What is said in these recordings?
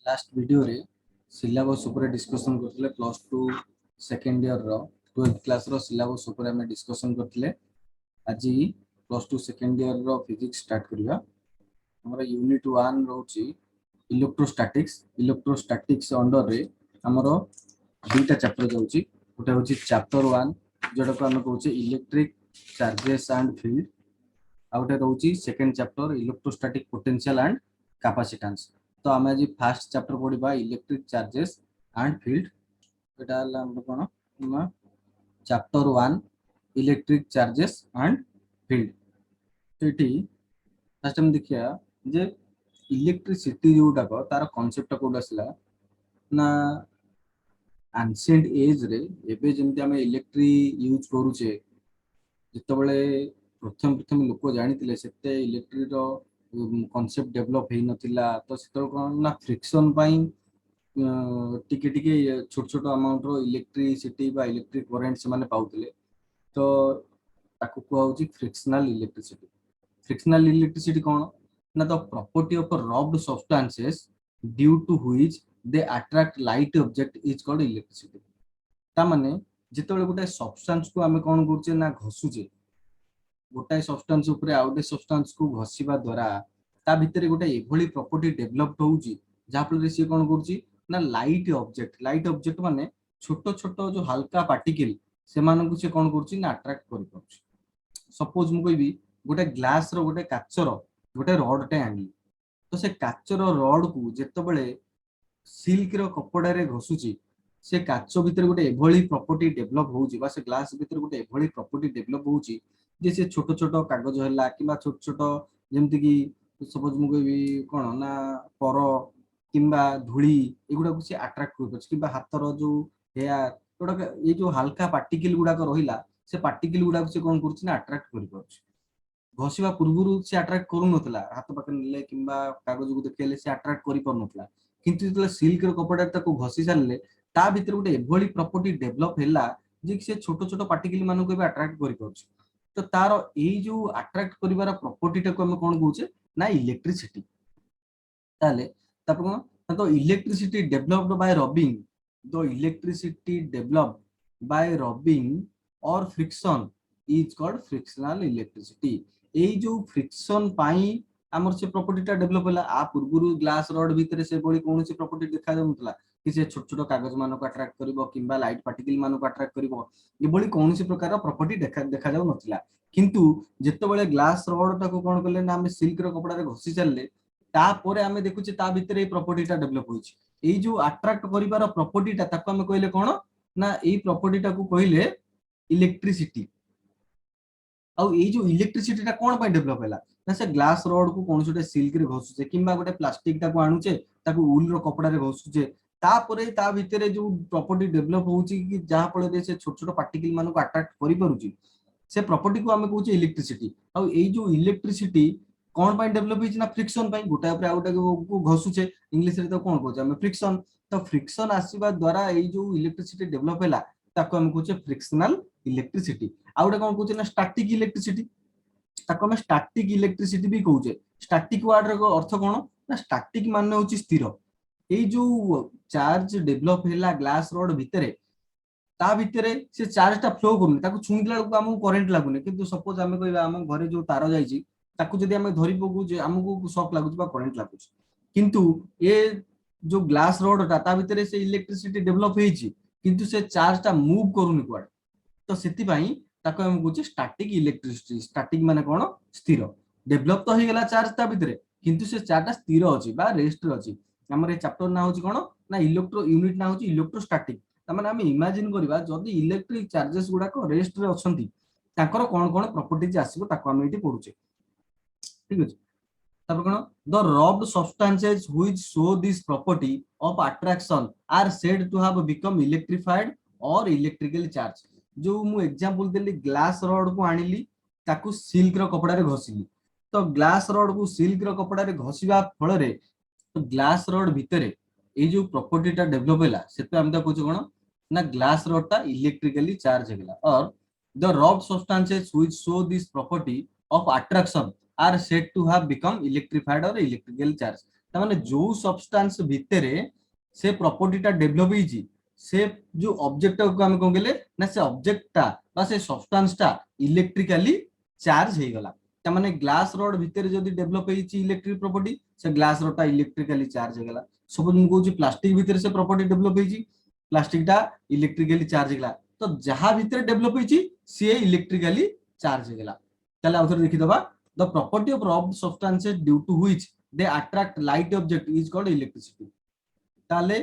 Last video रे syllabus ऊपर discussion करथिले प्लस 2 सेकंड ईयर रो 12th क्लास रो सिलेबस ऊपर हमें डिस्कशन करथिले। आज प्लस 2 सेकंड ईयर रो फिजिक्स स्टार्ट करिया। हमर यूनिट 1 रोची इलेक्ट्रोस्टैटिक्स अंडर रे हमर दुईटा चैप्टर जाउची। गोटे होची चैप्टर 1 जोटा को हम कहउचे इलेक्ट्रिक चार्जेस एंड फील्ड। आ गोटे रहउची second chapter electrostatic potential and capacitance. तो आम आज फास्ट चैप्टर पढ़ा इलेक्ट्रिक चार्जेस एंड फील्ड। एटा हम कोन ना chapter 1 electric charges and field. तो ये फर्स्ट हम देखिया जे इलेक्ट्रिसिटी जोटा को तार कांसेप्ट कोड आसला ना एंशिएंट एज रे एबे जेमति हम इलेक्ट्रि यूज करूचे जितबले प्रथम प्रथम लोक जानितिले सेते इलेक्ट्रि रो कॉन्सेप्ट डेवलप हेई नथिला। तो सेतो कोन ना फ्रिक्शन पाई टिके टिके छोट छोट अमाउंट रो इलेक्ट्रिसिटी बा इलेक्ट्रिक करंट से माने पाउतिले। तो ताकू कुआ होची फ्रिक्शनल इलेक्ट्रिसिटी। फ्रिक्शनल इलेक्ट्रिसिटी कोन ना the property of rubbed substances due to which they attract light object is called electricity. ता माने जितबले गोटे सब्सटेंस को आमे कोन करचे ना घसुचे गोटाए सब्सटेंस उपरे आउ गोटे सब्सटेंस को घसीबा द्वारा ता भितरे गोटे एभली प्रॉपर्टी डेवलप होउची जहा फल रे से कोन करची ना लाइट ऑब्जेक्ट माने छोट छोट जो हल्का पार्टिकल से मानन को से कोन करची ना अट्रैक्ट करि पाउची। सपोज मु कहबी गोटे ग्लास रो गोटे काचर गोटे रॉड टे आनी तो से काचर रॉड को जेतबले सिल्क रो कपड़ा रे घसुची से काच भितर गोटे एभली प्रॉपर्टी डेवलप होउची बा से ग्लास भितर गोटे एभली प्रॉपर्टी डेवलप होउची जे से छोट छोट कागज हला किबा छोट छोट जेमति कि सपोज मु कहबी कोन ना पर किबा धूली एगुडा को से अट्रैक्ट कर पछ किबा हातर जो हेयर गोडा ये जो हल्का पार्टिकल गुडा को रहिला से पार्टिकल गुडा को से कोन करछि ना अट्रैक्ट कर पाछ। घसीबा पूर्वरु से अट्रैक्ट करू नथला हाथ पाखे नेले किबा कागज को देखेले से अट्रैक्ट करि पर नथला किंतु जतले सिल्क रो कपड़ा ताको घसी सारले ता भितर गोटे एभली प्रॉपर्टी डेवलप हैला जे कि से छोट छोट पार्टिकल मानको भी अट्रैक्ट करि पाछ। तो तार एई जो अट्रैक्ट करिवार प्रॉपर्टी टाको हम कोन कहउचे ना इलेक्ट्रिसिटी। ताले तापर कोन तो electricity developed by rubbing the electricity developed by rubbing और friction is called frictional electricity. एई जो फ्रिक्शन पाई हमर से प्रॉपर्टी टा डेवलप होला आ पूर्वरु ग्लास रॉड भितरे से बडी कोन से प्रॉपर्टी देखा जाउतला कि से छोट छोट कागज मानो को अट्रैक्ट करिवो किबा लाइट पार्टिकल मानो को अट्रैक्ट करिवो ए बडी कोन से प्रकार प्रॉपर्टी देखा जाउ नथिला। किंतु जेतेबेले ग्लास रॉड टाको कोन करले ना हम सिल्क रो कपड़ा रे घसी चलले तापरे आमे देखुचे ता भितरे प्रॉपर्टी टा डेवलप होइछि। एई जो अट्रैक्ट करिवार प्रॉपर्टी टा ताको हम कहले कोन ना एई प्रॉपर्टी टाको कहले इलेक्ट्रिसिटी। आ एई जो इलेक्ट्रिसिटी टा कोन पय डेवलप हैला ना से ग्लास रॉड को कोन छोटे सिल्क रे घसुचे किबा गोटे प्लास्टिक टा को आणुचे ताको वूल रो कपड़ा रे घसुचे तापरे ता भितरे जो प्रॉपर्टी डेवलप होउची कि जहा फल रे से छोट छोट पार्टिकल मानको अट्रैक्ट करि परुची से प्रॉपर्टी को हमें कहउचे इलेक्ट्रिसिटी। आ एई जो इलेक्ट्रिसिटी कोन पय डेवलप होइछि ना फ्रिक्शन पय गोटा ऊपर आ गोटा को घसुचे इंग्लिश रे तो कोन कहउचे हम फ्रिक्शन। तो फ्रिक्शन आसीबा द्वारा एई जो इलेक्ट्रिसिटी डेवलप हैला ताको हम कहउचे फ्रिक्शनल इलेक्ट्रिसिटी। आ गोटा कोन कहउचे ना स्टैटिक इलेक्ट्रिसिटी ताको हम स्टैटिक इलेक्ट्रिसिटी भी कहउचे। स्टैटिक वर्ड रो अर्थ कोन ना स्टैटिक माने होची स्थिर। एई जो चार्ज डेवलप हैला ग्लास रॉड भितरे ता भितरे से चार्ज टा फ्लो करूनी ताको छुईला को हमहु करंट लागुनी किंतु सपोज हमें कहबा हम घरे जो तार जाईची ताको जदी हमें धरि पकु जे हमहु शॉक लागुची बा करंट लागुची किंतु ए जो ग्लास रॉड ता ता भितरे से इलेक्ट्रिसिटी डेवलप हेची किंतु से चार्ज टा मूव करूनी क्वाड। तो सेति पई ताको हम कहउची स्टैटिक इलेक्ट्रिसिटी। स्टैटिक माने कोन स्थिर डेवलप तो हे गेला चार्ज ता भितरे किंतु से चार्ज टा स्थिर अछि बा रेस्ट रे अछि। हमर ए चैप्टर ना होची कोन ना इलेक्ट्रो यूनिट ना होची इलेक्ट्रोस्टैटिक। तमाने हम इमेजिन करबा जदी इलेक्ट्रिक चार्जेस गुडा को रेस्ट रे अछंती ताकर कोन कोन प्रॉपर्टीज आसीबो ताको हम एठी पढुचे। ठीक अछि तापर कोन the rubbed substances which show this property of attraction are said to have become electrified और इलेक्ट्रिकली चार्ज। जो मु एग्जांपल देली ग्लास रॉड को आनिली ताकू सिल्क रो कपड़ा रे घसिली तो ग्लास रॉड को सिल्क रो कपड़ा रे घसिबा फल रे तो ग्लास रॉड भितरे ए जो प्रॉपर्टी टा डेवलप हैला सेते हम ता कहू कोन ना ग्लास रॉड टा इलेक्ट्रिकली चार्ज हैला और the rubbed substances which show this property of attraction are said to have become electrified और इलेक्ट्रिकल चार्ज। माने जो सब्सटेंस भितर से प्रॉपर्टीटा डेवलप होईची से जो ऑब्जेक्ट को हम कोन गेले ना से ऑब्जेक्टटा बा से सब्सटेंसटा इलेक्ट्रिकली चार्ज हे गला त माने ग्लास रॉड भितर जदी डेवलप होईची इलेक्ट्रिक प्रॉपर्टी से ग्लास रॉडटा इलेक्ट्रिकली चार्ज हे गला सब हम कहू प्लास्टिक भितर से प्रॉपर्टी डेवलप होईची प्लास्टिकटा इलेक्ट्रिकली चार्ज हे गला तो जहा भितर डेवलप होईची से इलेक्ट्रिकली चार्ज हे गला ताले आउथर देखि दबा the property of rubbed substances due to which they attract light object is called electricity ताले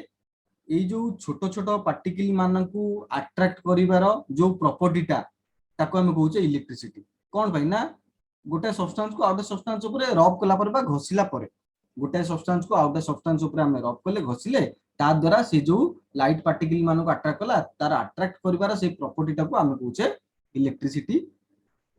ये जो छोट छोट पार्टिकल मानकू अट्रैक्ट करिवार जो प्रॉपर्टीटा ताको हम कहूचे इलेक्ट्रिसिटी कोन भाई ना गोटे सब्सटेंस को आउटे सब्सटेंस ऊपर रब कला पर बा घसिला पर गोटे सब्सटेंस को आउटे सब्सटेंस ऊपर हम रब कले घसिले ता द्वारा से जो लाइट पार्टिकल मानकू अट्रैक्ट कला तार अट्रैक्ट करिवार से प्रॉपर्टीटा को हम कहूचे इलेक्ट्रिसिटी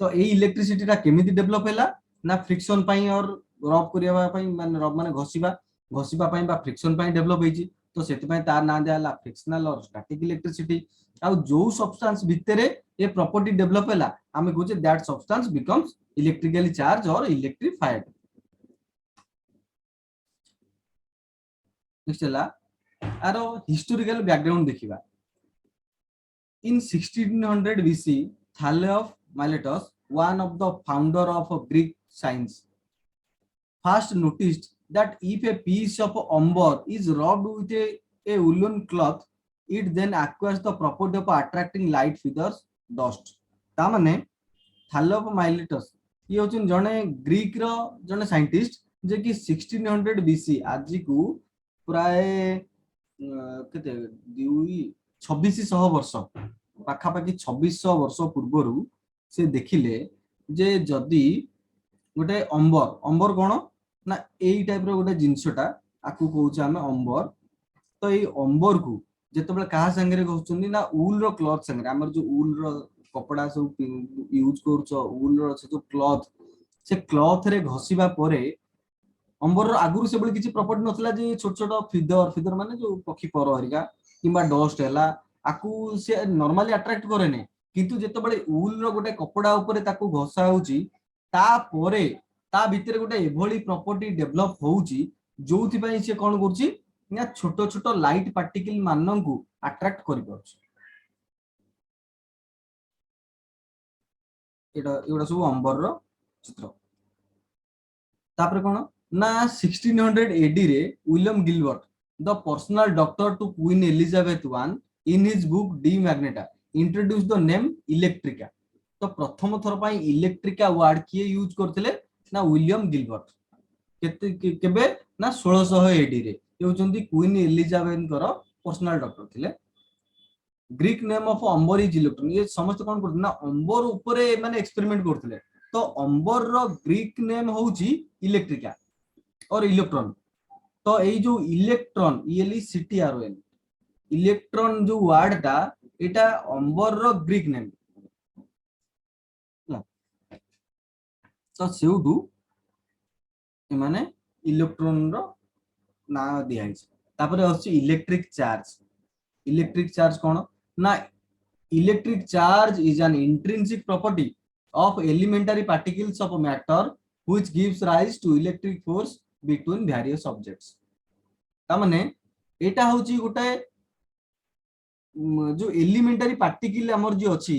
तो ए इलेक्ट्रिसिटीटा केमिति डेवलप हैला ना फ्रिक्शन पई और रब करिया पई माने रब माने घसिबा पई बा फ्रिक्शन पई डेवलप हेची तो सेति पई तार ना दियाला फ्रिक्शनल और स्टैटिक इलेक्ट्रिसिटी आ जो सब्सटेंस भितरे ए प्रॉपर्टी डेवलप हैला हमें कहूचे that substance becomes electrically charge और इलेक्ट्रिफाइड नेक्स्ट हैला आरो हिस्टोरिकल बैकग्राउंड देखिबा इन 1600 BC Thales of Miletus one of the founder of Greek science first noticed that if a piece of amber is rubbed with a woolen cloth it then acquires the property of attracting light feathers dust ता माने थाले of माइलेटस ये होचन जने Greek रो जने scientist जे कि 1600 BC आज को प्राय केते 2600 वर्ष पाखा पाखी 2600 वर्ष पूर्वरु से देखिले जे जदी गोटे अंबर कोन ना एई टाइप रो गोटे जिंसटा आकु कहउछ हमें अंबर तो एई अंबर को जेतबेले कहा संगे कहउछनी ना ऊल रो क्लॉथ संगे हमर जो ऊल रो कपड़ा सब यूज करछ ऊल रो से जो क्लॉथ से क्लॉथ रे घसिबा परे अंबर रो आगुरु से बळे किछि प्रॉपर्टी नथला जे छोट छोट फिदर माने जो पक्षी पर हरिका किबा डस्ट हैला आकु से नॉर्मली अट्रैक्ट करे ने किंतु जेतबेले ऊल रो गोटे कपड़ा ऊपर ताकू घसा होउची ता परे ता भितर गोटे एभली प्रॉपर्टी डेवलप होउची जोथि पई से कोन करची ना छोट छोट लाइट पार्टिकल माननकू अट्रैक्ट करि परछ एडा सब अंबर रो चित्र तापर कोन ना 1600 AD रे William Gilbert the personal doctor to Queen Elizabeth one in his book De Magnete introduce the name electrica तो प्रथम थर पई इलेक्ट्रिका वर्ड किए यूज करथिले ना विलियम गिलबर्ट केते केबे ना 1600 AD रे ये होचंदी क्वीन एलिजाबेथ कर पर्सनल डॉक्टर थिले Greek name of amber is electron ये समस्त कोन करथिले ना अंबर ऊपर माने एक्सपेरिमेंट करथिले तो अंबर रो ग्रीक नेम होउची इलेक्ट्रिका और इलेक्ट्रॉन तो ए जो इलेक्ट्रॉन ELECTRON इलेक्ट्रॉन जो वर्ड टा एटा अंबर रो ग्रीक नेम तो सेउडू ए माने इलेक्ट्रॉन रो ना दिया है तापर अछि इलेक्ट्रिक चार्ज कोन ना electric charge is an intrinsic property of elementary particles of matter which gives rise to electric force between various objects ता माने एटा होची गोटे जो एलिमेंटरी पार्टिकल हमर जे अछि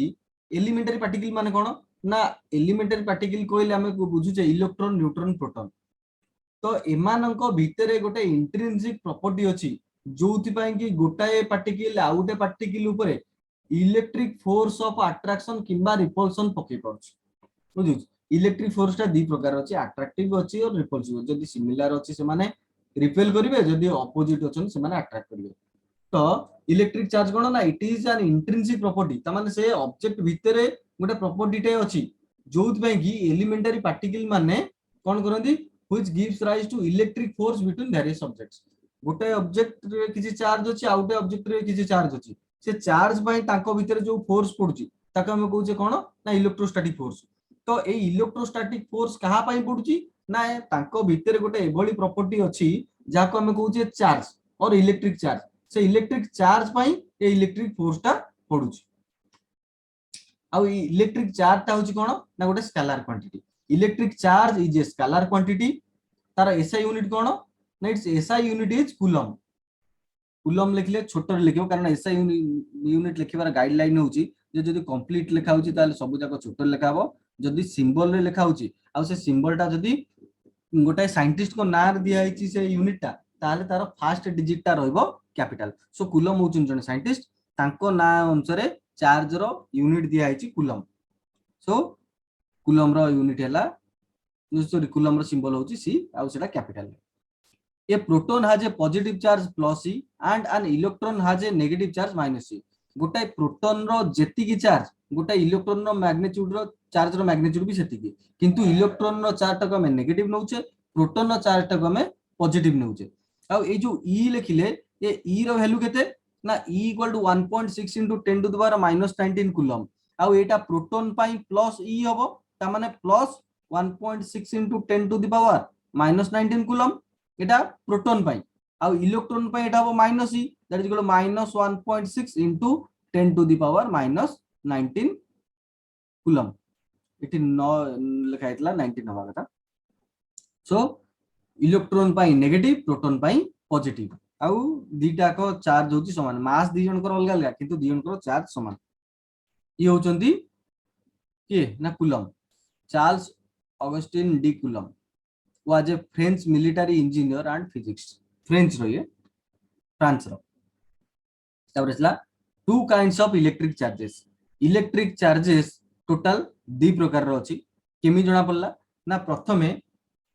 एलिमेंटरी पार्टिकल माने कोन ना एलिमेंटरी पार्टिकल कोइले हम बुझुचे इलेक्ट्रॉन न्यूट्रॉन प्रोटॉन तो एमानंक भितरे गोटे इंट्रिंसिक प्रॉपर्टी अछि जोथि पई कि गोटाए पार्टिकल आउटे पार्टिकल ऊपर इलेक्ट्रिक फोर्स ऑफ अट्रैक्शन किंबा रिपल्शन पके परछ बुझु इलेक्ट्रिक फोर्स ता दी प्रकार अछि अट्रैक्टिव अछि और रिपल्सिव जदी सिमिलर अछि से माने रिपेल करिवे जदी ऑपोजिट अछन से माने अट्रैक्ट करिवे तो इलेक्ट्रिक चार्ज कोन ना it is an intrinsic property ता माने से ऑब्जेक्ट भितरे गोटे प्रॉपर्टी टे अछि जोथ पई कि एलिमेंटरी पार्टिकल माने कोन करंदी which gives rise to electric force between various objects गोटे ऑब्जेक्ट रे किछि चार्ज अछि आउटे ऑब्जेक्ट रे किछि चार्ज अछि से चार्ज पई ताको भितर जो फोर्स पडुची ताको हम कहउचे कोन ना इलेक्ट्रोस्टैटिक फोर्स तो ए इलेक्ट्रोस्टैटिक फोर्स कहा पई पडुची ना ताको भितर गोटे एभली प्रॉपर्टी अछि जाको हम कहउचे चार्ज और इलेक्ट्रिक चार्ज से इलेक्ट्रिक चार्ज पई ए इलेक्ट्रिक फोर्स ता पडुची आ इलेक्ट्रिक चार्ज ता होची कोन ना गोटे scalar quantity electric charge is a scalar quantity तार एसआई यूनिट कोन ना it's SI unit is coulomb. Coulomb लिखले छोट लिखियो कारण एसआई यूनिट लिखिबार गाइडलाइन होची जे जदी कंप्लीट लिखा होची ताले सब जाक छोट लिखा हबो, जदी सिंबल रे लिखा होची आ से सिंबल टा जदी गोटाए साइंटिस्ट को नार दिया होची से यूनिट टा ताले तार फर्स्ट डिजिट टा रहइबो कैपिटल। सो कूलम होचन जने साइंटिस्ट तांको ना अनुसार चार्ज रो यूनिट दिया होची कूलम। सो कूलम रो यूनिट हैला सॉरी कूलम रो सिंबल होची सी आ सेटा capital. A proton has a positive charge plus E and an electron has a negative charge minus E. गोटाए प्रोटॉन रो जेतिकी चार्ज गोटाए इलेक्ट्रॉन रो मैग्नीट्यूड रो चार्ज रो मैग्नीट्यूड भी सेतिकी, किंतु इलेक्ट्रॉन रो चार्ज टाको हमें नेगेटिव नउचे, प्रोटॉन रो चार्ज टाको हमें पॉजिटिव नउचे। आ ए जो E लिखिले ए E रो वैल्यू केते ना E equal to 1.6 into 10 to the power -19 coulomb. आ एटा प्रोटॉन पाई प्लस E हबो ता माने plus 1.6 into 10 to the power -19 coulomb एटा प्रोटॉन पाई। आ इलेक्ट्रॉन पाई एटा हबो minus e that is equal to -1.6 into 10 to the power -19 coulomb. इति न लिखा हैतला 19 हवा कथा। सो इलेक्ट्रॉन पाई नेगेटिव प्रोटॉन पाई पॉजिटिव आ दीटा को चार्ज होची समान, मास दी जन कर अलग अलग किंतु दी जन कर चार्ज समान। ये होचंदी के ना coulomb. Charles Augustin de Coulomb was a French military engineer and physicist. French रो ये फ्रांस रो। तापर इसला two kinds of electric charges. Electric charges total दी प्रकार रो अछि। केमी जणा पड़ला ना प्रथमे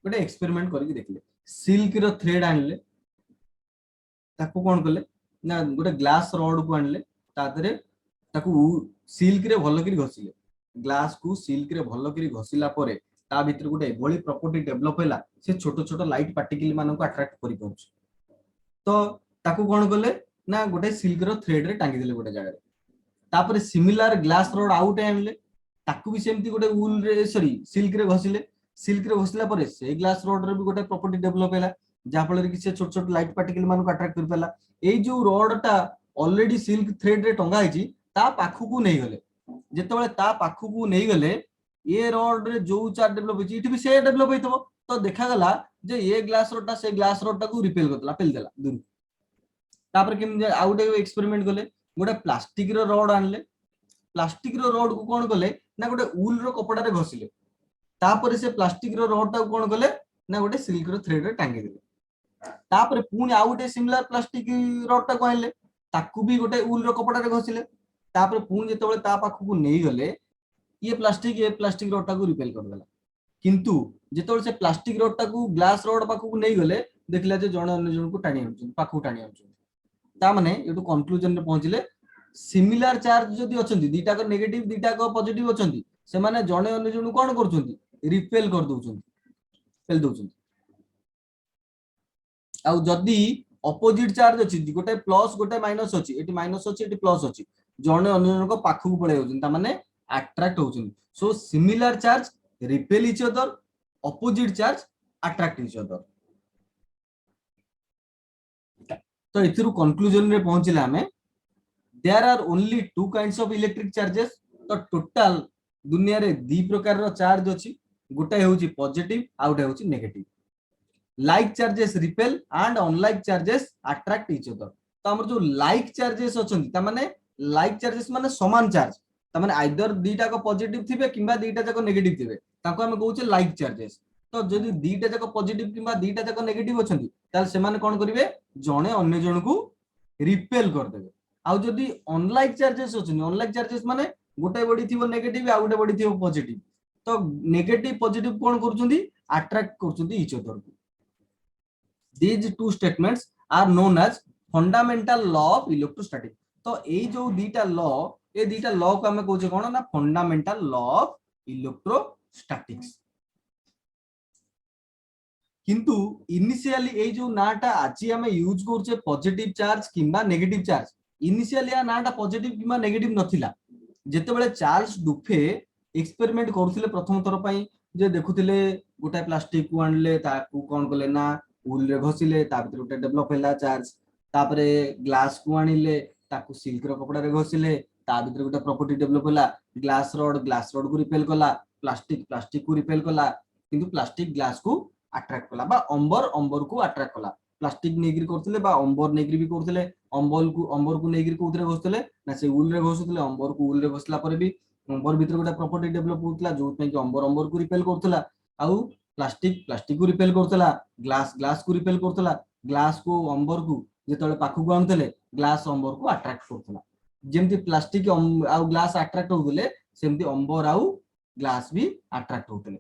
गोटे एक्सपेरिमेंट करके देखले सिल्क रो थ्रेड आनले ताको कोन करले ना गोटे ग्लास रॉड को आनले तादरे ताको सिल्क रे भलो करी घसिले, ग्लास को सिल्क रे भलो करी घसिला परे ता भीतर गोटे एभली प्रॉपर्टी डेवलप हैला से छोटो छोटो लाइट पार्टिकल मानको अट्रैक्ट करि पहुंच। तो ताको कोन करले ना गोटे सिल्क रो थ्रेड रे टांगी देले गोटे जगह रे। तापर सिमिलर ग्लास रॉड आउट आनले ताको भी सेमती गोटे वूल रे सॉरी सिल्क रे घसिले, सिल्क रे घसिला परे से ग्लास रॉड रे भी गोटे प्रॉपर्टी डेवलप हैला जा फल कि से छोट छोट लाइट पार्टिकल मानको अट्रैक्ट कर पेला। एई जो रॉड टा ऑलरेडी सिल्क थ्रेड रे टंगा हिची ता पाखु को नै गले, जेतेबेले ता पाखु को नै गले ये रॉड रे जो चार्ज डेवलप होची इठी भी से डेवलप होइतबो। तो देखा गला जे ये ग्लास रॉड टा से ग्लास रॉड टा को रिपेल करतला पेल देला दूर। तापर किम जे आउट एक्सपेरिमेंट गले गोटे प्लास्टिक रो रॉड आनले, प्लास्टिक रो रॉड को कोन गले ना गोटे वूल रो कपड़ा रे घसिले तापर से प्लास्टिक रो रॉड टा को कोन गले ना गोटे सिल्क रो थ्रेड रे टांगी देले। तापर पुनी आउट सिमिलर प्लास्टिक रॉड टा को आनले ताकू भी गोटे वूल रो कपड़ा रे घसिले तापर पुनी जेतेबेले ता पाखु को नै गले ये प्लास्टिक रॉड टा को रिपेल कर देला। किंतु जेतोल से प्लास्टिक रॉड टा को ग्लास रॉड पाखु को नै गले देखला जे जण अन्य जण को टाणी आउछ पाखु टाणी आउछ। ता माने एटु कंक्लूजन रे पहुंचले सिमिलर चार्ज जदी अछंती दीटा को नेगेटिव दीटा को पॉजिटिव अछंती से माने जण अन्य जण कोन करछंती रिपेल कर दोछंती पेल दोछंती। आ जदी ऑपोजिट चार्ज अछि गोटे प्लस गोटे माइनस अछि एटी माइनस अछि एटी प्लस अछि जण अन्य जण को पाखु को पळे होछन ता माने अट्रैक्ट होछन। So similar charge repel each other, opposite charge attract each other. तो इथिरु कंक्लूजन रे पहुंचिला हमें there are only two kinds of electric charges. तो टोटल दुनिया रे दी प्रकार रो चार्ज अछि, गोटे होछि पॉजिटिव आ गोटे होछि negative. Like charges repel and unlike charges attract each other. तो हमर जो लाइक चार्जेस अछंती ता माने लाइक चार्जेस माने समान चार्ज ता माने आइदर दीटा को पॉजिटिव थिबे किबा दीटा जाको नेगेटिव थिबे ताको हम कहउचे लाइक चार्जेस। तो जदी दीटा जाको पॉजिटिव किबा दीटा जाको नेगेटिव अछंती ताल से माने कोन करिवे जणे अन्य जण को रिपेल कर देबे। आ जदी अनलाइक चार्जेस अछंती अनलाइक चार्जेस माने गोटे बॉडी थिबो नेगेटिव आ गोटे बॉडी थिबो पॉजिटिव तो नेगेटिव पॉजिटिव कोन करछंती अट्रैक्ट करछंती इच अदर को। These two statements are known as fundamental law of electrostatic। तो ए जो दीटा लॉ ए दीटा लॉ को हमें कहउचे कोन ना फंडामेंटल लॉ ऑफ इलेक्ट्रोस्टैटिक्स। किंतु इनिशियली ए जो नाटा आछि हमें यूज करछे पॉजिटिव चार्ज किबा नेगेटिव चार्ज इनिशियली आ नाटा पॉजिटिव किबा नेगेटिव नथिला। जेतेबेले चार्ल्स डुफे एक्सपेरिमेंट करथिले प्रथम थर पई जे देखुथिले गोटा प्लास्टिक को आनले ताकू कोन कले ना वूल रे घसिले ता भीतर गोटे डेवलप हैला चार्ज तापरे ग्लास को आनिले ताकू सिल्क रो कपड़ा रे घसिले ता भीतर गोटे प्रॉपर्टी डेवलप हैला ग्लास रॉड को रिपेल कला प्लास्टिक को रिपेल कला किंतु प्लास्टिक ग्लास को अट्रैक्ट कला बा अंबर को अट्रैक्ट कला प्लास्टिक नेगिरी करथिले बा अंबर नेगिरी भी करथिले अंबर को नेगिरी कोथरे घोषथिले ना से उल रे घोषथिले अंबर को उल रे घोषला पर भी अंबर भीतर गोटा प्रॉपर्टी डेवलप होतला जो कि अंबर को रिपेल करथला आउ प्लास्टिक को रिपेल करथला ग्लास को रिपेल करथला ग्लास को अंबर को जेतले पाखु को आनथले ग्लास अंबर को अट्रैक्ट करथला जेमती प्लास्टिक आउ ग्लास अट्रैक्ट होतले सेमती अंबर आउ ग्लास भी अट्रैक्ट होतले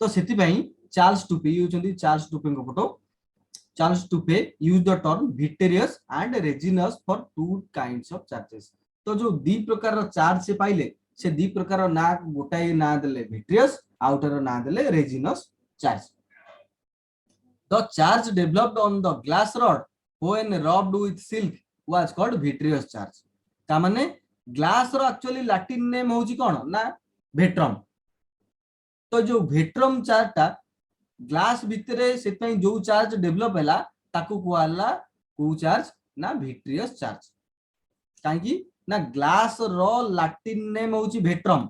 तो सेति पई चार्ल्स टुपे यूजंदी चार्ल्स टुपे को photo Charles Tupé used the term vitreous and resinous for two kinds of charges. तो जो दी प्रकार चार्ज से पाइले से दी प्रकार ना गोटाए ना देले vitreous outer ना देले resinous charge. The charge developed on the glass rod when rubbed with silk was called vitreous charge. ता माने ग्लास रो एक्चुअली लैटिन नेम होची कोन ना वेट्रम तो जो वेट्रम चार्ज ता ग्लास भितरे सेतै जो चार्ज डेवलप हैला ताकू कोआला को चार्ज ना विट्रियस चार्ज काहेकि ना ग्लास रो लैटिन नेम होची वेट्रम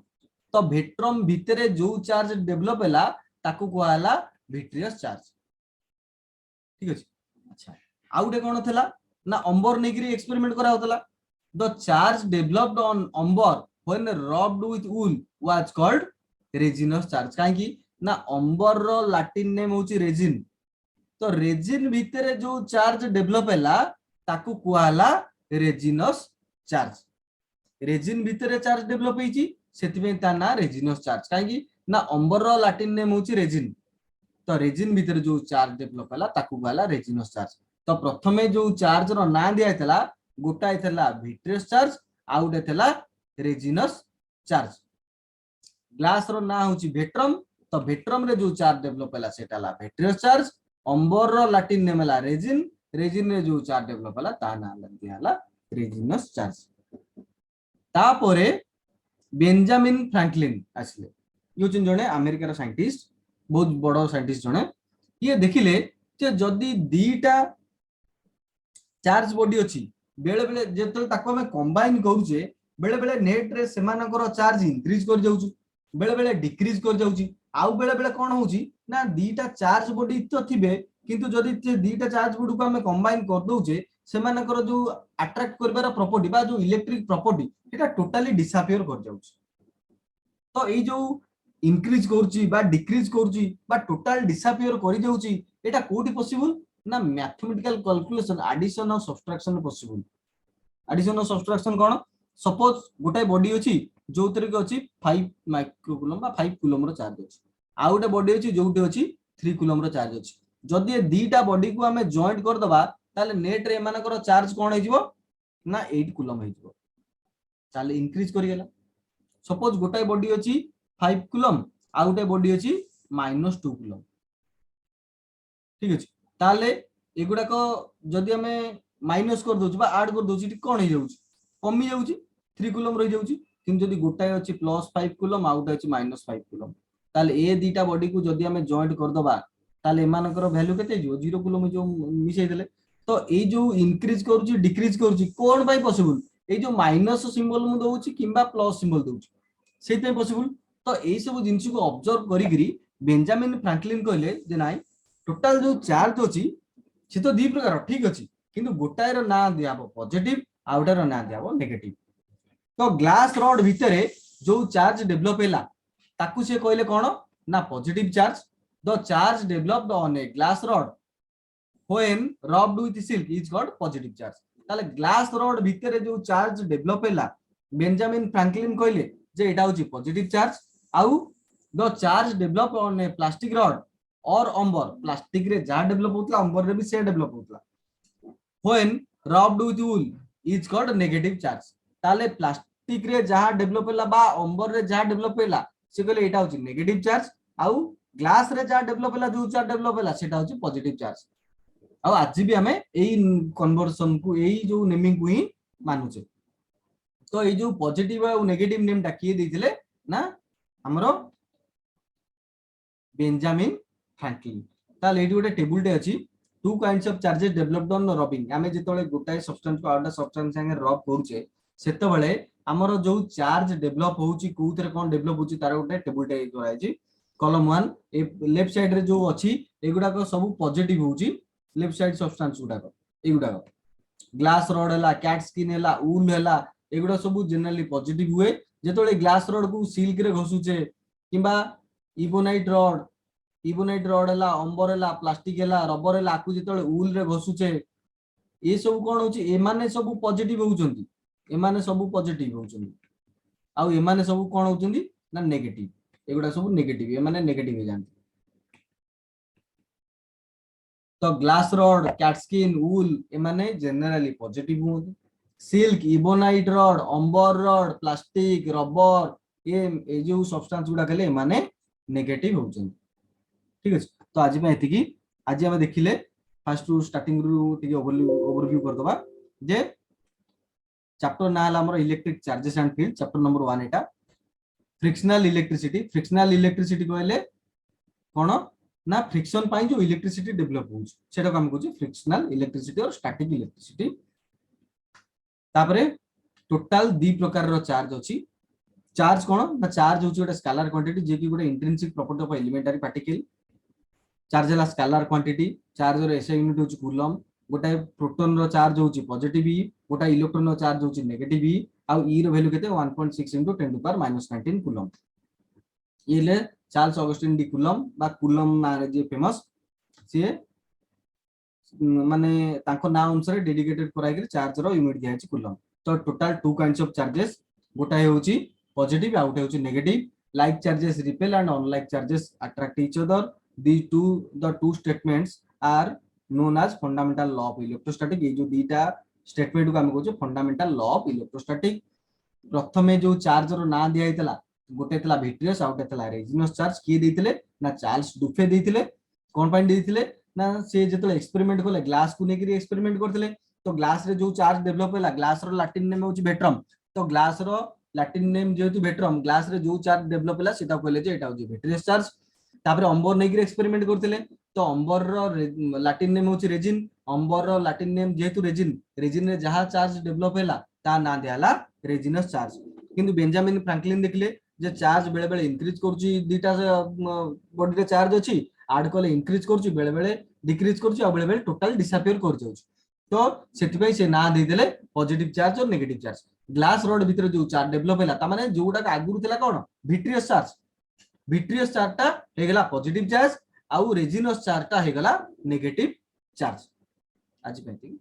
तो वेट्रम भितरे जो चार्ज डेवलप हैला ताकू कोआला विट्रियस चार्ज ठीक अछि अच्छा आउटे कोन थला ना अंबर नेगिरी एक्सपेरिमेंट करा होतला the charge developed on amber when rubbed with wool was called resinous charge काहेकि ना अंबर रो लैटिन नेम होची रेजिन तो रेजिन भितरे जो चार्ज डेवलप हैला ताकू कुआला रेजिनस चार्ज रेजिन भितरे चार्ज डेवलप हेची सेति में ता ना रेजिनस चार्ज काहेकि ना अंबर रो लैटिन नेम होची रेजिन तो रेजिन भितरे जो चार्ज डेवलप हैला ताकू कुआला रेजिनस चार्ज तो प्रथमे जो चार्ज रो ना दिया थला गोटाए थला विट्रियस चार्ज आउटे थला रेजिनस चार्ज ग्लास रो ना होची वेट्रम तो वेट्रम रे जो चार्ज डेवलप हैला सेटा ला विट्रियस चार्ज अंबर रो लैटिन नेम हैला रेजिन रेजिन रे जो चार्ज डेवलप हैला ता ना दियाला रेजिनस चार्ज तापरे बेंजामिन फ्रैंकलिन आसले यो चिन जने अमेरिका रो साइंटिस्ट बहुत बड़ो साइंटिस्ट जने ये देखिले जे जदी दीटा चार्ज बॉडी अछि बेले बेले जेतल ताको हम कंबाइन करूचे बेले बेले नेट रे सेमानकर चार्ज इंक्रीज कर जाउची बेले बेले डिक्रीज कर जाउची आउ बेले बेले कोन होउची ना दीटा चार्ज बॉडी तो थिबे किंतु जदी ते दीटा चार्ज बॉडी को हम कंबाइन कर दोउचे सेमानकर जो अट्रैक्ट करबार प्रॉपर्टी बा जो इलेक्ट्रिक प्रॉपर्टी एटा टोटली डिसअपियर कर जाउची तो ए जो इंक्रीज करची बा डिक्रीज करची बा टोटल डिसअपियर कर जाउची एटा कोठी पॉसिबल ना मैथमेटिकल कैलकुलेशन एडिशन और सब्ट्रैक्शन पॉसिबल एडिशन और सब्ट्रैक्शन कोन सपोज गोटे बॉडी अछि जो तरे के अछि 5 माइक्रोकूलम बा 5 कूलम रो चार्ज अछि आ गोटे बॉडी अछि जोटे अछि 3 कूलम रो चार्ज अछि जदी ए दीटा बॉडी को हमें जॉइंट कर दबा ताले नेट रे मानकर चार्ज कोन हे जिवो ना 8 कूलम हे जिवो ताले इंक्रीज करि गेला सपोज गोटे बॉडी अछि 5 कूलम आ गोटे बॉडी अछि -2 कूलम ठीक अछि ताले एगुडा को जदी हमें माइनस कर दोछ बा ऐड कर दोछ टी कोन हे जाउची कमी जाउची 3 कूलम रहि जाउची किंतु जदी गोटाए अछि +5 कूलम आउट अछि -5 कूलम ताले ए दीटा बॉडी को जदी हमें जॉइंट कर दबा ताले एमानकर वैल्यू केते जिवो 0 कूलम जो मिसै देले तो ए जो इंक्रीज करूची डिक्रीज करूची कोन बाय पॉसिबल ए जो माइनस सिंबल मु दोउची किंबा प्लस सिंबल दोउची सेते पॉसिबल तो ए सब जिंस को ऑब्जर्व करी गिरी बेंजामिन फ्रैंकलिन कहले जे नाइ टोटल जो चार्ज अछि से तो दी प्रकार ठीक अछि किंतु गोटाए रो ना दियाबो पॉजिटिव आउटर रो ना दियाबो नेगेटिव तो ग्लास रॉड भितरे जो चार्ज डेवलप हैला ताकू से कहले कोन ना positive charge the charge developed on a glass rod when rubbed with silk is called positive charge ताले ग्लास रॉड भितरे जो चार्ज डेवलप हैला बेंजामिन फ्रैंकलिन कहले जे एटा होची पॉजिटिव चार्ज आउ the charge develop on A plastic rod और अंबर plastic रे जा डेवलप होतला अंबर रे भी से डेवलप होतला when rubbed with wool is called negative charge ताले प्लास्टिक रे जा डेवलप हैला बा अंबर रे जा डेवलप हैला से कहले एटा होची नेगेटिव चार्ज आउ ग्लास रे जा डेवलप हैला जो चार्ज डेवलप हैला सेटा होची पॉजिटिव चार्ज आउ आज भी हमें एई कन्वर्जन को एई जो नेमिंग को ही मानुचे तो एई जो पॉजिटिव और नेगेटिव नेम टा किए देथिले ना हमरो बेंजामिन फ्रैंकलिन ताले एडी गोटे टेबल टे अछि to kinds of charges developed on rubbing हमें जेतोले गोटाए सब्सटेंस को आउटा सब्सटेंस संगे रब करूचे सेते बेले हमरो जो चार्ज डेवलप होउची कोउतरे कोन डेवलप होउची तार गोटे टेबल टे जोराइची कॉलम 1 ए लेफ्ट साइड रे जो अछि एगुडा को सब पॉजिटिव होउची लेफ्ट साइड सब्सटेंस गुडा को एगुडा को ग्लास रॉड हैला कैट स्किन हैला ऊल हैला एगुडा सब जनरली पॉजिटिव हुए जेतोले ग्लास रॉड को सिल्क रे घसुचे किबा इबोनाइट रॉड हैला अंबर हैला प्लास्टिक हैला रबर हैला आकु जेतोले ऊल रे घसुचे ये सब कोन होची एमाने सब पॉजिटिव होउचंती एमाने सब पॉजिटिव होउचंती आउ एमाने सब कोन होउचंती ना नेगेटिव एगुडा सब नेगेटिव एमाने नेगेटिव हो जांती तो ग्लास रॉड कैटस्किन वूल एमाने जनरली पॉजिटिव होती सिल्क इबोनाइट रॉड अंबर रॉड प्लास्टिक रबर ये जो सब्सटेंस गुडा कहले एमाने नेगेटिव होचन ठीक अछि तो आज में एतिकी आज हम देखिले फर्स्ट रु स्टार्टिंग रु टिके ओवरव्यू कर दबा जे चैप्टर ना हला हमर electric charges and field chapter number 1 Etah frictional electricity कहले कोन ना फ्रिक्शन पाई जो इलेक्ट्रिसिटी डेवलप हो सेटा काम कहूँ फ्रिक्शनल इलेक्ट्रिसिटी और स्टैटिक इलेक्ट्रिसिटी तापरे टोटल दी प्रकार रो चार्ज अछि चार्ज कोन ना चार्ज होची गोटे स्केलर क्वांटिटी जे कि गोटे intrinsic property of elementary particle charge हला स्केलर क्वांटिटी चार्ज रो एसआई यूनिट होची कूलम गोटे प्रोटॉन रो चार्ज होची पॉजिटिव ई गोटे इलेक्ट्रॉन रो चार्ज होची नेगेटिव ई आ ई रो वैल्यू केते 1.6 × 10⁻⁻19 कूलम ये ले चार्ल्स ऑगस्टिन डी कूलम बा कूलम ना रे जे फेमस से माने तांको ना अनुसार डेडिकेटेड कराई के चार्ज रो यूनिट दिया अछि कूलम तो total two kinds of charges गोटा होची पॉजिटिव आ गोटा होची negative like charges repel and unlike charges attract each other the two statements are known as fundamental law of electrostatic ये जो दीटा स्टेटमेंट को हम कहू फंडामेंटल लॉ ऑफ इलेक्ट्रोस्टैटिक प्रथमे जो चार्ज रो ना दिया हितला गोटे थला विट्रियस आ गोटे थला रेजिनस चार्ज किए देथिले ना चार्ल्स डुफे देथिले कोन पॉइंट देथिले ना से जेतो एक्सपेरिमेंट कोले ग्लास को नेकरी एक्सपेरिमेंट करथिले तो ग्लास रे जो चार्ज डेवलप होला ग्लास रो लैटिन नेम होची वेट्रम तो ग्लास रो लैटिन नेम जेतु वेट्रम ग्लास रे जो चार्ज डेवलप होला सेटा कहले जे एटा होची विट्रियस चार्ज तापर अंबर नेकरी एक्सपेरिमेंट करथिले तो अंबर रो लैटिन नेम होची रेजिन अंबर रो लैटिन नेम जेतु रेजिन रेजिन रे जहा चार्ज डेवलप होला ता ना दियाला रेजिनस चार्ज किंतु बेंजामिन फ्रैंकलिन देखले जे चार्ज बेले बेले इंक्रीज करची दीटा बॉडी रे चार्ज अछि ऐड कोले इंक्रीज करची बेले बेले डिक्रीज करची आ बेले बेले टोटल डिसअपियर कर जाउछ तो सेति पई से ना दे देले पॉजिटिव चार्ज और नेगेटिव चार्ज ग्लास रॉड भीतर जो चार्ज डेवलप हैला ता माने जोडा आगुरु थिला कोन विट्रियस चार्ज ता हे गेला पॉजिटिव चार्ज आ रेजिनस चार्ज ता हे गेला नेगेटिव चार्ज आज पई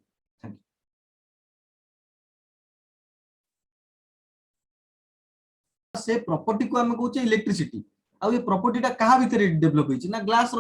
से प्रॉपर्टी को हम कहूचे इलेक्ट्रिसिटी आ ये प्रॉपर्टी टा कहा भीतर डेवलप होइछि ना ग्लास